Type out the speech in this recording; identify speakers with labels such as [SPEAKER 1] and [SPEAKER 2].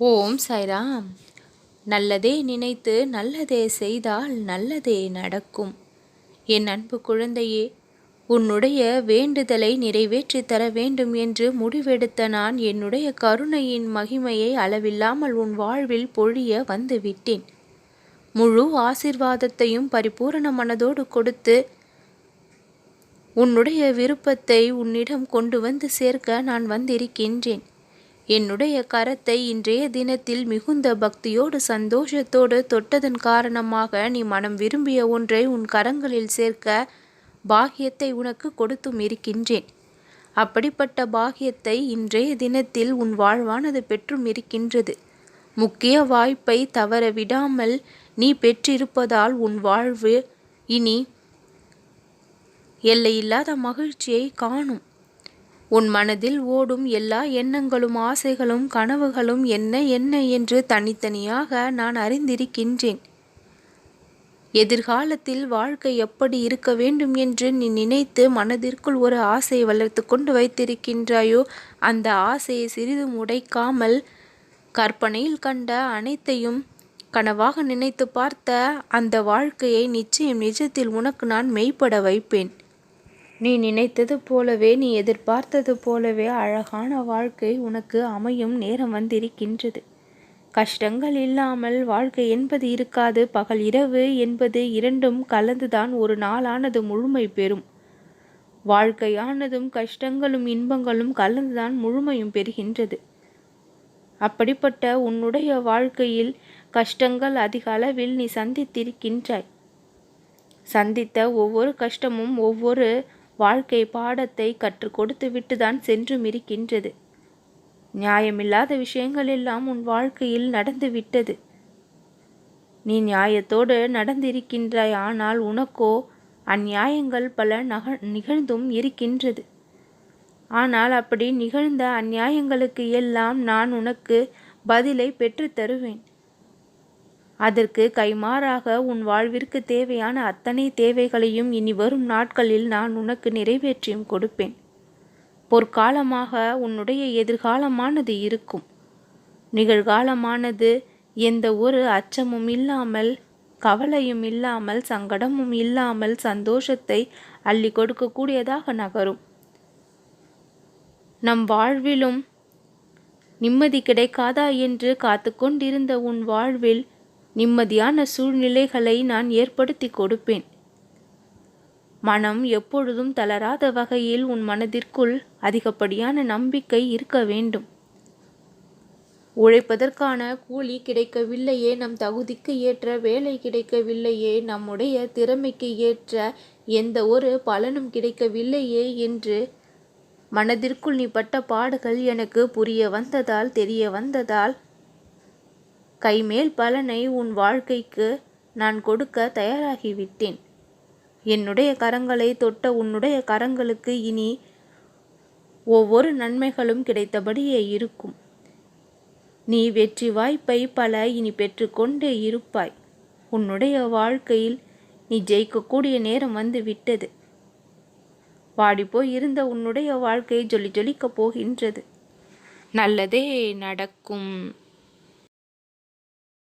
[SPEAKER 1] ஓம் சாய்ராம். நல்லதே நினைத்து நல்லதே செய்தால் நல்லதே நடக்கும். என் அன்பு குழந்தையே, உன்னுடைய வேண்டுதலை நிறைவேற்றி தர வேண்டும் என்று முடிவெடுத்த நான் என்னுடைய கருணையின் மகிமையை அளவில்லாமல் உன் வாழ்வில் பொழிய வந்து விட்டேன். முழு ஆசீர்வாதத்தையும் பரிபூரண மனதோடு கொடுத்து உன்னுடைய விருப்பத்தை உன்னிடம் கொண்டு வந்து சேர்க்க நான் வந்திருக்கின்றேன். என்னுடைய கரத்தை இன்றைய தினத்தில் மிகுந்த பக்தியோடு சந்தோஷத்தோடு தொட்டதன் காரணமாக நீ மனம் விரும்பிய ஒன்றை உன் கரங்களில் சேர்க்க பாக்கியத்தை உனக்கு கொடுத்தும் இருக்கின்றேன். அப்படிப்பட்ட பாக்கியத்தை இன்றைய தினத்தில் உன் வாழ்வானது பெற்றும் இருக்கின்றது. முக்கிய வாய்ப்பை தவற விடாமல் நீ பெற்றிருப்பதால் உன் வாழ்வு இனி எல்லையில்லாத மகிழ்ச்சியை காணும். உன் மனதில் ஓடும் எல்லா எண்ணங்களும் ஆசைகளும் கனவுகளும் என்ன என்ன என்று தனித்தனியாக நான் அறிந்திருக்கின்றேன். எதிர்காலத்தில் வாழ்க்கை எப்படி இருக்க வேண்டும் என்று நீ நினைத்து மனதிற்குள் ஒரு ஆசையை வளர்த்து கொண்டு வைத்திருக்கின்றாயோ, அந்த ஆசையை சிறிதும் உடைக்காமல் கற்பனையில் கண்ட அனைத்தையும் கனவாக நினைத்து பார்த்த அந்த வாழ்க்கையை நிச்சயம் நிஜத்தில் உனக்கு நான் மெய்ப்பட வைப்பேன். நீ நினைத்தது போலவே, நீ எதிர்பார்த்தது போலவே அழகான வாழ்க்கை உனக்கு அமையும் நேரம் வந்திருக்கின்றது. கஷ்டங்கள் இல்லாமல் வாழ்க்கை என்பது இருக்காது. பகல் இரவு என்பது இரண்டும் கலந்துதான் ஒரு நாளானது முழுமை பெறும். வாழ்க்கையானதும் கஷ்டங்களும் இன்பங்களும் கலந்துதான் முழுமையும் பெறுகின்றது. அப்படிப்பட்ட உன்னுடைய வாழ்க்கையில் கஷ்டங்கள் அதிக அளவில் நீ சந்தித்திருக்கின்றாய். சந்தித்த ஒவ்வொரு கஷ்டமும் ஒவ்வொரு வாழ்க்கை பாடத்தை கற்றுக் கொடுத்து விட்டுதான் சென்றும் இருக்கின்றது. நியாயமில்லாத விஷயங்கள் எல்லாம் உன் வாழ்க்கையில் நடந்து விட்டது. நீ நியாயத்தோடு நடந்திருக்கின்றாய். ஆனால் உனக்கோ அந்நியாயங்கள் பல நிகழ்ந்தும் இருக்கின்றது. ஆனால் அப்படி நிகழ்ந்த அந்நியாயங்களுக்கு எல்லாம் நான் உனக்கு பதிலை பெற்று தருவேன். அதற்கு கைமாறாக உன் வாழ்விற்கு தேவையான அத்தனை தேவைகளையும் இனி வரும் நாட்களில் நான் உனக்கு நிறைவேற்றியும் கொடுப்பேன். பொற்காலமாக உன்னுடைய எதிர்காலமானது இருக்கும். நிகழ்காலமானது எந்த ஒரு அச்சமும் இல்லாமல், கவலையும் இல்லாமல், சங்கடமும் இல்லாமல் சந்தோஷத்தை அள்ளி கொடுக்கக்கூடியதாக நகரும். நம் வாழ்விலும் நிம்மதி கிடைக்காதா என்று காத்து கொண்டிருந்த உன் வாழ்வில் நிம்மதியான சூழ்நிலைகளை நான் ஏற்படுத்தி கொடுப்பேன். மனம் எப்பொழுதும் தளராத வகையில் உன் மனதிற்குள் அதிகப்படியான நம்பிக்கை இருக்க வேண்டும். உழைப்பதற்கான கூலி கிடைக்கவில்லையே, நம் தகுதிக்கு ஏற்ற வேலை கிடைக்கவில்லையே, நம்முடைய திறமைக்கு ஏற்ற எந்த ஒரு பலனும் கிடைக்கவில்லையே என்று மனதிற்குள் நீ பட்ட பாடுகள் எனக்கு புரிய வந்ததால், தெரிய வந்ததால் கைமேல் பலனை உன் வாழ்க்கைக்கு நான் கொடுக்க தயாராகிவிட்டேன். என்னுடைய கரங்களை தொட்ட உன்னுடைய கரங்களுக்கு இனி ஒவ்வொரு நன்மைகளும் கிடைத்தபடியே இருக்கும். நீ வெற்றி வாய்ப்பை பல இனி பெற்றுக்கொண்டே இருப்பாய். உன்னுடைய வாழ்க்கையில் நீ ஜெயிக்கக்கூடிய நேரம் வந்து விட்டது. வாடிப்போய் இருந்த உன்னுடைய வாழ்க்கை ஜொலிக்கப் போகின்றது. நல்லதே நடக்கும்.